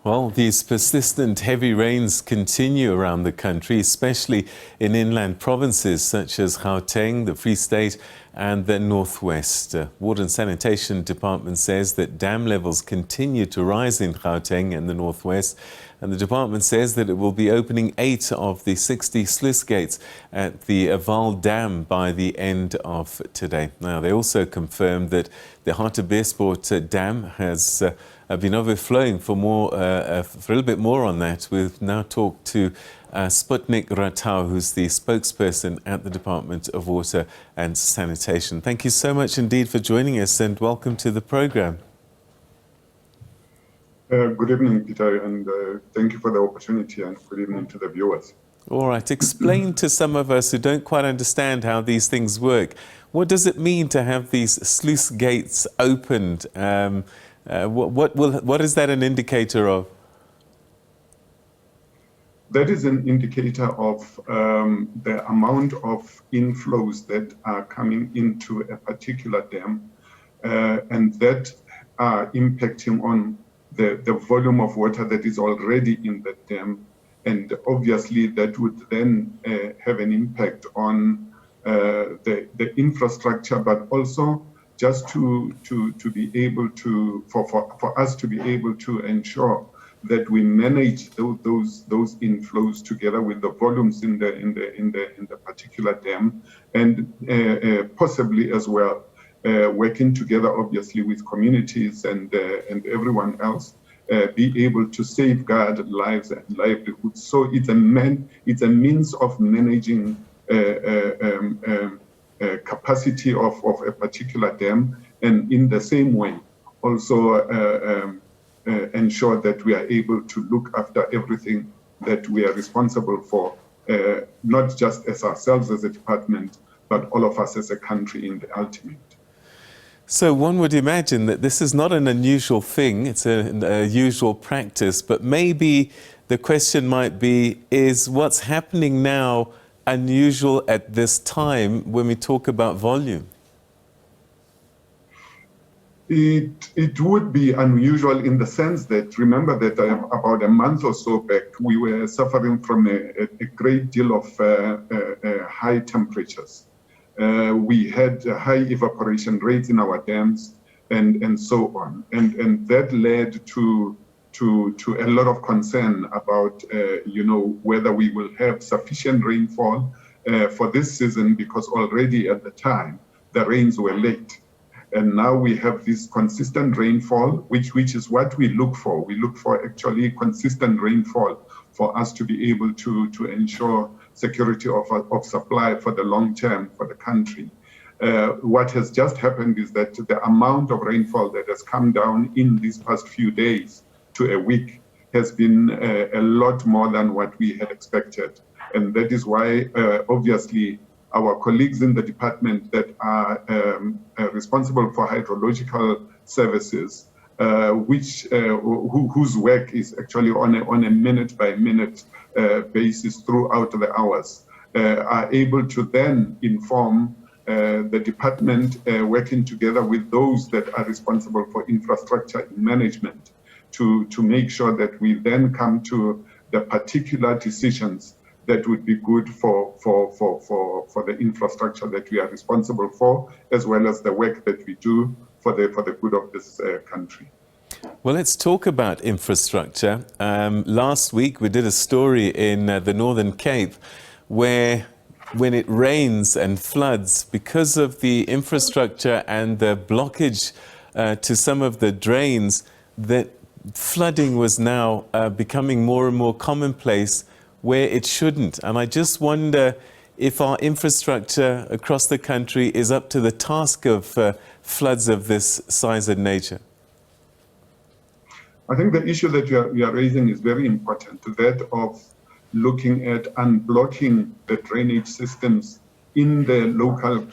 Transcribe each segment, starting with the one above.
Well, these persistent heavy rains continue around the country, especially in inland provinces such as Gauteng, the Free State and the Northwest. Water and Sanitation Department says that dam levels continue to rise in Gauteng and the Northwest, and the department says that it will be opening 8 of the 60 sluice gates at the Vaal Dam by the end of today. Now, they also confirmed that the Hartbeespoort dam has been overflowing for a little bit more on that. We've now talked to Sputnik Ratau, who's the spokesperson at the Department of Water and Sanitation. Thank you so much indeed for joining us, and welcome to the program. Good evening, Peter, and thank you for the opportunity, and good evening to the viewers. All right, explain to some of us who don't quite understand how these things work. What does it mean to have these sluice gates opened? What is that an indicator of? That is an indicator of the amount of inflows that are coming into a particular dam, and that are impacting on the volume of water that is already in the dam. And obviously that would then have an impact on the infrastructure, but also just to be able to, for us to be able to ensure that we manage those inflows together with the volumes in the particular dam, and possibly as well working together obviously with communities and everyone else, be able to safeguard lives and livelihoods. So it's a means of managing capacity of a particular dam, and in the same way also ensure that we are able to look after everything that we are responsible for, not just as ourselves as a department, but all of us as a country in the ultimate. So one would imagine that this is not an unusual thing, it's a usual practice, but maybe the question might be, is what's happening now unusual at this time when we talk about volume? It would be unusual in the sense that, remember that about a month or so back, we were suffering from a great deal of high temperatures. We had high evaporation rates in our dams and so on. And that led to a lot of concern about, whether we will have sufficient rainfall for this season, because already at the time, the rains were late. And now we have this consistent rainfall, which is what we look for. We look for actually consistent rainfall for us to be able to ensure security of supply for the long term for the country. What has just happened is that the amount of rainfall that has come down in these past few days to a week has been a lot more than what we had expected. And that is why, obviously, our colleagues in the department that are responsible for hydrological services, whose work is actually on a minute-by-minute basis throughout the hours, are able to then inform the department, working together with those that are responsible for infrastructure management, to make sure that we then come to the particular decisions that would be good for the infrastructure that we are responsible for, as well as the work that we do for the good of this country. Well, let's talk about infrastructure. Last week we did a story in the Northern Cape where when it rains and floods, because of the infrastructure and the blockage to some of the drains, that flooding was now becoming more and more commonplace where it shouldn't. And I just wonder if our infrastructure across the country is up to the task of floods of this size and nature. I think the issue that you are raising is very important, that of looking at unblocking the drainage systems in the local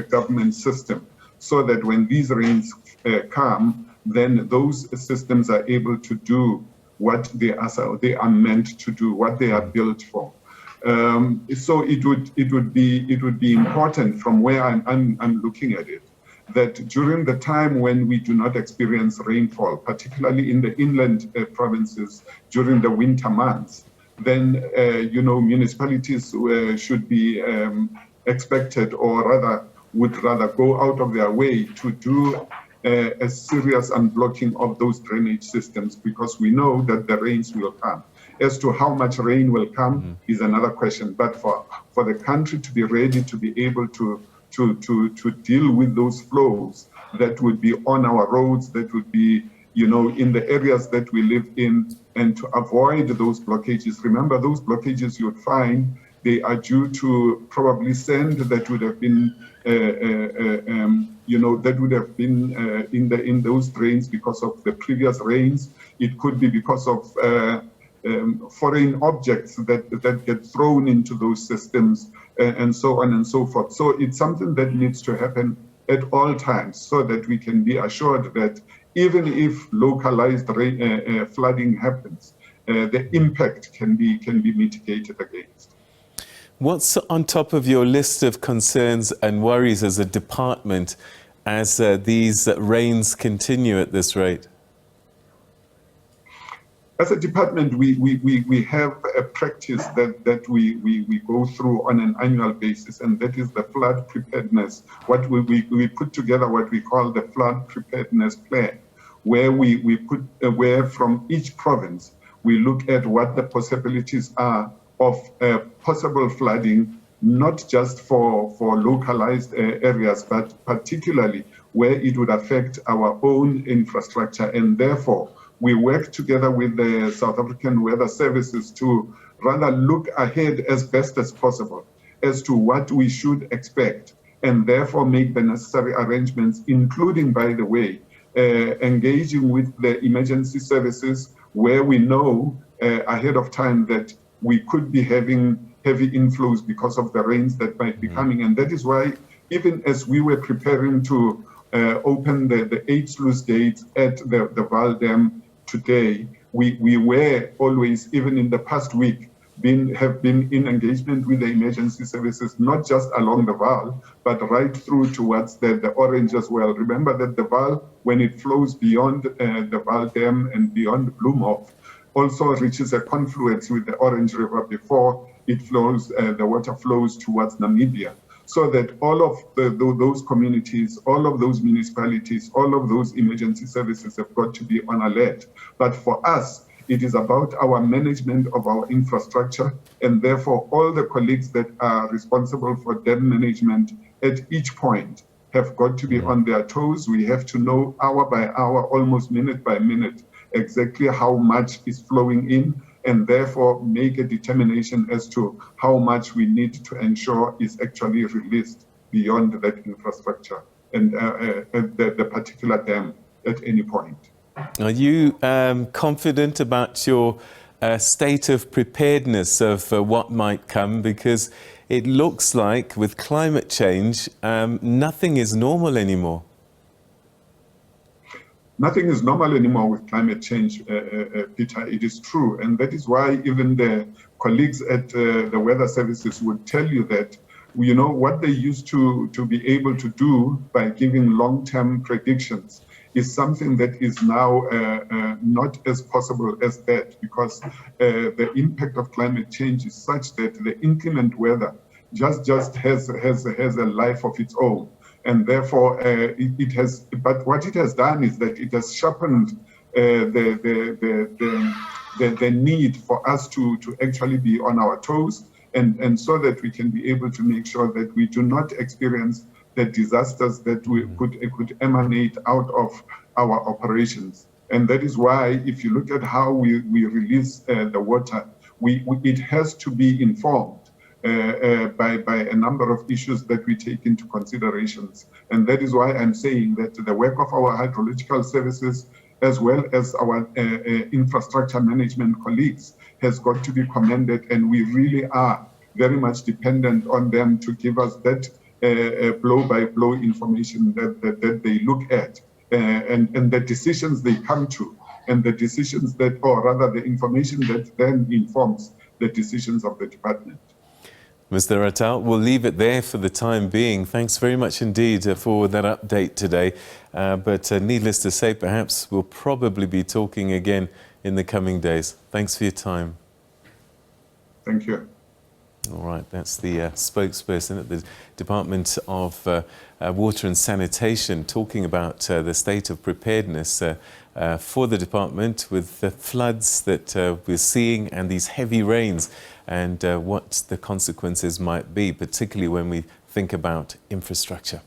government system, so that when these rains come, then those systems are able to do what they are meant to do, what they are built for. So it would be important from where I'm looking at it, that during the time when we do not experience rainfall, particularly in the inland provinces during the winter months, then municipalities should be expected, or rather would rather go out of their way to do a serious unblocking of those drainage systems, because we know that the rains will come. As to how much rain will come is another question, but for the country to be ready to be able to deal with those flows that would be on our roads, that would be, in the areas that we live in, and to avoid those blockages. Remember, those blockages you would find, they are due to probably sand that would have been, in those drains because of the previous rains. It could be because of foreign objects that get thrown into those systems, and so on and so forth. So it's something that needs to happen at all times, so that we can be assured that even if localized flooding happens, the impact can be mitigated against. What's on top of your list of concerns and worries as a department as these rains continue at this rate? As a department, we have a practice that we go through on an annual basis, and that is the flood preparedness. What we put together what we call the flood preparedness plan, where where from each province we look at what the possibilities are of possible flooding, not just for localized areas, but particularly where it would affect our own infrastructure. And therefore, we work together with the South African Weather Services to rather look ahead as best as possible as to what we should expect, and therefore make the necessary arrangements, including, by the way, engaging with the emergency services where we know ahead of time that we could be having heavy inflows because of the rains that might be coming. And that is why, even as we were preparing to open the 8 sluice gates at the Vaal Dam today, we were always, even in the past week, have been in engagement with the emergency services, not just along the Vaal, but right through towards the Orange as well. Remember that the Vaal, when it flows beyond the Vaal Dam and beyond Bloemhof, also reaches a confluence with the Orange River before it flows, the water flows towards Namibia. So that all of those communities, all of those municipalities, all of those emergency services have got to be on alert. But for us, it is about our management of our infrastructure, and therefore all the colleagues that are responsible for dam management at each point have got to be on their toes. We have to know hour by hour, almost minute by minute, exactly how much is flowing in, and therefore make a determination as to how much we need to ensure is actually released beyond that infrastructure and the particular dam at any point. Are you confident about your state of preparedness of what might come? Because it looks like with climate change, nothing is normal anymore. Nothing is normal anymore with climate change, Peter. It is true. And that is why even the colleagues at the weather services would tell you that, what they used to be able to do by giving long-term predictions is something that is now not as possible as that, because the impact of climate change is such that the inclement weather just has a life of its own. And therefore, but what it has done is that it has sharpened the need for us to actually be on our toes, and so that we can be able to make sure that we do not experience the disasters that could emanate out of our operations. And that is why, if you look at how we release the water, it has to be informed by a number of issues that we take into considerations. And that is why I'm saying that the work of our hydrological services, as well as our infrastructure management colleagues, has got to be commended, and we really are very much dependent on them to give us that blow-by-blow information that they look at, and the decisions they come to, and the decisions that, or rather the information that then informs the decisions of the department. Mr. Ratau, we'll leave it there for the time being. Thanks very much indeed for that update today. But needless to say, perhaps we'll probably be talking again in the coming days. Thanks for your time. Thank you. All right, that's the spokesperson at the Department of Water and Sanitation talking about the state of preparedness for the department with the floods that we're seeing and these heavy rains and what the consequences might be, particularly when we think about infrastructure.